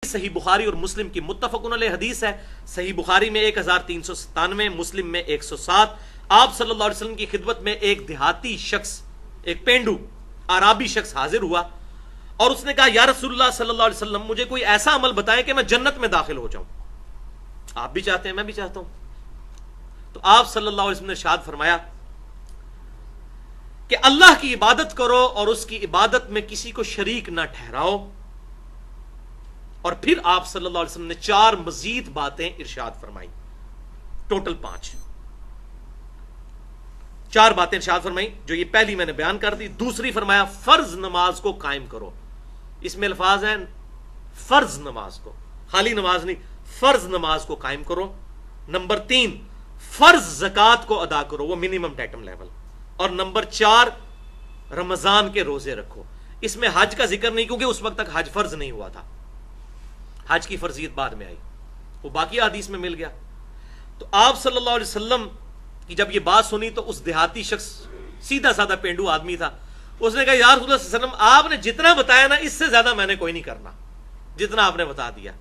صحیح بخاری اور مسلم کی متفقن علیہ حدیث ہے. صحیح بخاری میں 1397، مسلم میں 107. آپ صلی اللہ علیہ وسلم کی خدمت میں ایک دیہاتی شخص، ایک پینڈو عرابی شخص حاضر ہوا اور اس نے کہا یا رسول اللہ صلی اللہ علیہ وسلم، مجھے کوئی ایسا عمل بتائیں کہ میں جنت میں داخل ہو جاؤں. آپ بھی چاہتے ہیں، میں بھی چاہتا ہوں. تو آپ صلی اللہ علیہ وسلم نے ارشاد فرمایا کہ اللہ کی عبادت کرو اور اس کی عبادت میں کسی کو شریک نہ ٹھہراؤ. اور پھر آپ صلی اللہ علیہ وسلم نے 4 مزید باتیں ارشاد فرمائی، ٹوٹل 5 باتیں ارشاد فرمائی. جو یہ پہلی میں نے بیان کر دی. دوسری فرمایا فرض نماز کو قائم کرو. اس میں الفاظ ہیں فرض نماز کو، خالی نماز نہیں، فرض نماز کو قائم کرو. نمبر 3 فرض زکوٰۃ کو ادا کرو، وہ منیمم ڈیٹم لیول. اور نمبر 4 رمضان کے روزے رکھو. اس میں حج کا ذکر نہیں، کیونکہ اس وقت تک حج فرض نہیں ہوا تھا، حج کی فرضیت بعد میں آئی، وہ باقی حدیث میں مل گیا. تو آپ صلی اللہ علیہ وسلم کی جب یہ بات سنی تو اس دیہاتی شخص، سیدھا سادہ پینڈو آدمی تھا، اس نے کہا یا رسول اللہ صلی اللہ علیہ وسلم، آپ نے جتنا بتایا نا اس سے زیادہ میں نے کوئی نہیں کرنا، جتنا آپ نے بتا دیا،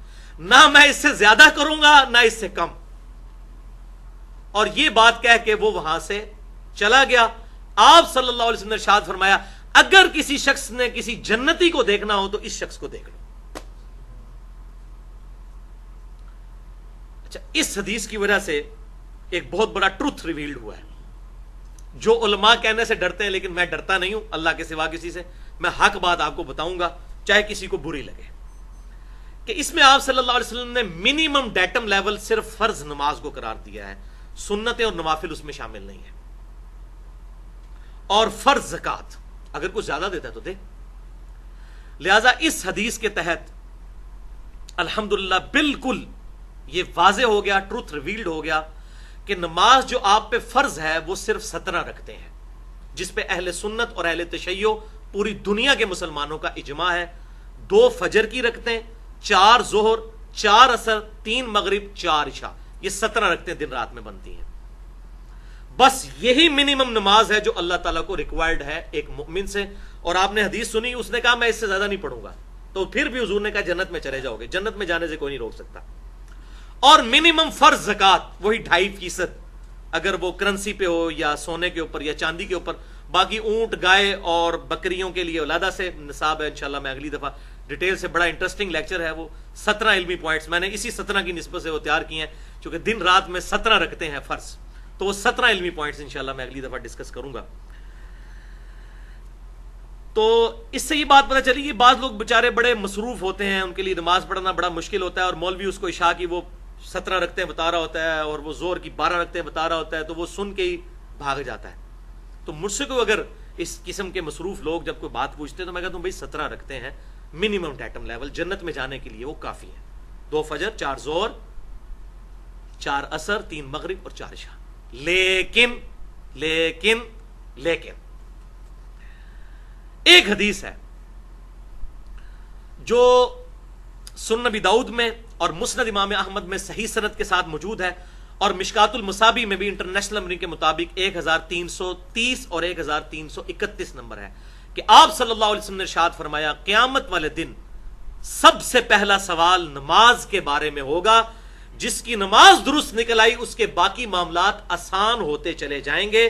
نہ میں اس سے زیادہ کروں گا نہ اس سے کم. اور یہ بات کہہ کے وہ وہاں سے چلا گیا. آپ صلی اللہ علیہ وسلم نے ارشاد فرمایا اگر کسی شخص نے کسی جنتی کو دیکھنا ہو تو اس شخص کو دیکھ لو. اچھا، اس حدیث کی وجہ سے ایک بہت بڑا ٹروتھ ریویلڈ ہوا ہے، جو علماء کہنے سے ڈرتے ہیں، لیکن میں ڈرتا نہیں ہوں اللہ کے سوا کسی سے. میں حق بات آپ کو بتاؤں گا چاہے کسی کو بری لگے، کہ اس میں آپ صلی اللہ علیہ وسلم نے منیمم ڈیٹم لیول صرف فرض نماز کو قرار دیا ہے، سنتیں اور نوافل اس میں شامل نہیں ہیں. اور فرض زکوٰۃ اگر کچھ زیادہ دیتا ہے تو دے. لہذا اس حدیث کے تحت الحمدللہ بالکل یہ واضح ہو گیا، ٹروتھ ریویلڈ ہو گیا کہ نماز جو آپ پہ فرض ہے وہ صرف 17 رکھتے ہیں، جس پہ اہل سنت اور اہل تشیع پوری دنیا کے مسلمانوں کا اجماع ہے. 2 فجر کی رکھتے ہیں، 4 ظہر، 4 عصر، 3 مغرب، 4 عشاء، یہ 17 رکھتے ہیں، دن رات میں بنتی ہیں. بس یہی منیمم نماز ہے جو اللہ تعالیٰ کو ریکوائرڈ ہے ایک مومن سے. اور آپ نے حدیث سنی، اس نے کہا میں اس سے زیادہ نہیں پڑھوں گا، تو پھر بھی حضور نے کہا جنت میں چلے جاؤ گے، جنت میں جانے سے کوئی نہیں روک سکتا. اور منیمم فرض زکوٰۃ وہی 2.5%، اگر وہ کرنسی پہ ہو یا سونے کے اوپر یا چاندی کے اوپر. باقی اونٹ، گائے اور بکریوں کے لیے علیحدہ سے نصاب ہے. انشاءاللہ میں اگلی دفعہ ڈیٹیل سے، بڑا انٹرسٹنگ لیکچر ہے وہ. 17 علمی پوائنٹس میں نے اسی 17 کی نسبت سے وہ تیار کیے ہیں، چونکہ دن رات میں 17 رکھتے ہیں فرض، تو وہ 17 علمی پوائنٹس انشاءاللہ میں اگلی دفعہ ڈسکس کروں گا. تو اس سے یہ بات پتہ چلی کہ بعض لوگ بےچارے بڑے مصروف ہوتے ہیں، ان کے لیے نماز پڑھنا بڑا مشکل ہوتا ہے، اور مولوی اس کو عشاء کی وہ 17 رکھتے ہیں بتا رہا ہوتا ہے، اور وہ زور کی 12 رکھتے ہیں بتا رہا ہوتا ہے، تو وہ سن کے ہی بھاگ جاتا ہے. تو مجھ سے کوئی اگر اس قسم کے مصروف لوگ جب کوئی بات پوچھتے ہیں تو میں کہتا ہوں بھائی 17 رکھتے ہیں منیمم ڈیٹم لیول، جنت میں جانے کے لیے وہ کافی ہے. 2 فجر، 4 ظہر، 4 عصر، 3 مغرب اور 4 عشاء. لیکن ایک حدیث ہے جو سنن نبی داؤد میں اور مسند امام احمد میں صحیح سند کے ساتھ موجود ہے، اور مشکات المصابیح میں بھی انٹرنیشنل نمبرنگ کے مطابق 1330 اور 1331 نمبر ہے، کہ آپ صلی اللہ علیہ وسلم نے ارشاد فرمایا قیامت والے دن سب سے پہلا سوال نماز کے بارے میں ہوگا. جس کی نماز درست نکل آئی اس کے باقی معاملات آسان ہوتے چلے جائیں گے،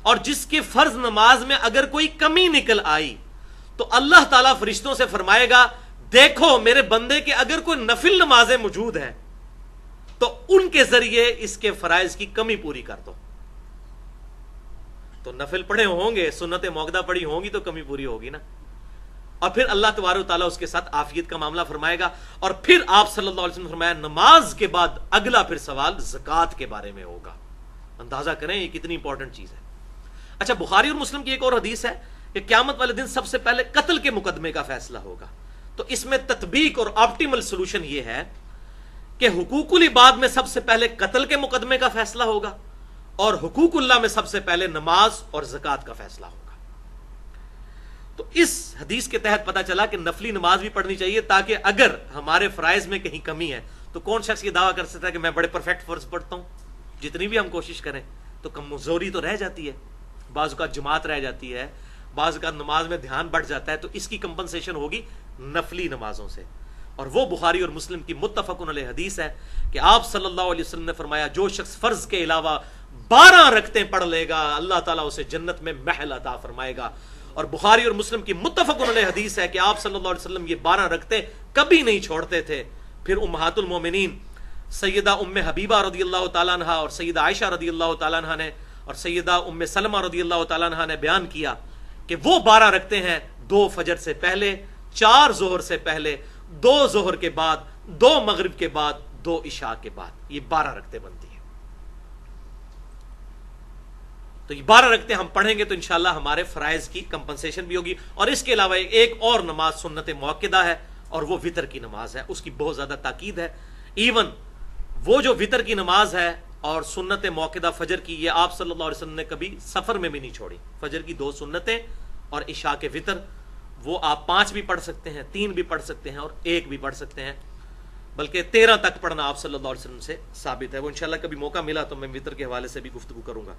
اور جس کے فرض نماز میں اگر کوئی کمی نکل آئی تو اللہ تعالیٰ فرشتوں سے فرمائے گا دیکھو میرے بندے کے اگر کوئی نفل نمازیں موجود ہیں تو ان کے ذریعے اس کے فرائض کی کمی پوری کر دو. تو نفل پڑھے ہوں گے، سنت موقدہ پڑھی ہوں گی تو کمی پوری ہوگی نا. اور پھر اللہ تبارک و تعالیٰ اس کے ساتھ عافیت کا معاملہ فرمائے گا. اور پھر آپ صلی اللہ علیہ وسلم نے فرمایا نماز کے بعد اگلا پھر سوال زکوٰۃ کے بارے میں ہوگا. اندازہ کریں یہ کتنی امپورٹنٹ چیز ہے. اچھا، بخاری اور مسلم کی ایک اور حدیث ہے کہ قیامت والے دن سب سے پہلے قتل کے مقدمے کا فیصلہ ہوگا. تو اس میں تطبیق اور آپٹیمل سولوشن یہ ہے کہ حقوق العباد میں سب سے پہلے قتل کے مقدمے کا فیصلہ ہوگا، اور حقوق اللہ میں سب سے پہلے نماز اور زکوٰۃ کا فیصلہ ہوگا. تو اس حدیث کے تحت پتا چلا کہ نفلی نماز بھی پڑھنی چاہیے، تاکہ اگر ہمارے فرائض میں کہیں کمی ہے تو کون شخص یہ دعویٰ کر سکتا ہے کہ میں بڑے پرفیکٹ فرض پڑھتا ہوں. جتنی بھی ہم کوشش کریں تو کمزوری تو رہ جاتی ہے، بعض اوقات جماعت رہ جاتی ہے، بعض اوقات نماز میں دھیان بڑھ جاتا ہے. تو اس کی کمپنسیشن ہوگی نفلی نمازوں سے. اور وہ بخاری اور مسلم کی متفق علیہ حدیث ہے کہ آپ صلی اللہ علیہ وسلم نے فرمایا جو شخص فرض کے علاوہ 12 رکعتیں پڑھ لے گا اللہ تعالیٰ اسے جنت میں محل عطا فرمائے گا. اور بخاری اور مسلم کی متفق علیہ حدیث ہے کہ آپ صلی اللہ علیہ وسلم یہ 12 رکعتیں کبھی نہیں چھوڑتے تھے. پھر امہات المومنین سیدہ ام حبیبہ رضی اللہ تعالیٰ عنہ اور سیدہ عائشہ رضی اللہ تعالیٰ عنہ نے اور سیدہ ام سلمہ رضی اللہ تعالیٰ عنہ نے بیان کیا کہ وہ 12 رکعتیں ہیں 2 فجر سے پہلے، 4 ظہر سے پہلے، 2 ظہر کے بعد، 2 مغرب کے بعد، 2 عشاء کے بعد، یہ 12 رکعتیں بنتی ہیں. تو یہ 12 رکعتیں ہم پڑھیں گے تو انشاءاللہ ہمارے فرائض کی کمپنسیشن بھی ہوگی. اور اس کے علاوہ ایک اور نماز سنت موقدہ ہے اور وہ وتر کی نماز ہے، اس کی بہت زیادہ تاکید ہے. ایون وہ جو وتر کی نماز ہے اور سنت موقدہ فجر کی، یہ آپ صلی اللہ علیہ وسلم نے کبھی سفر میں بھی نہیں چھوڑی. فجر کی 2 سنتیں اور عشاء کے وتر، وہ آپ 5 بھی پڑھ سکتے ہیں، 3 بھی پڑھ سکتے ہیں اور 1 بھی پڑھ سکتے ہیں، بلکہ 13 تک پڑھنا آپ صلی اللہ علیہ وسلم سے ثابت ہے. وہ انشاءاللہ کبھی موقع ملا تو میں وتر کے حوالے سے بھی گفتگو کروں گا.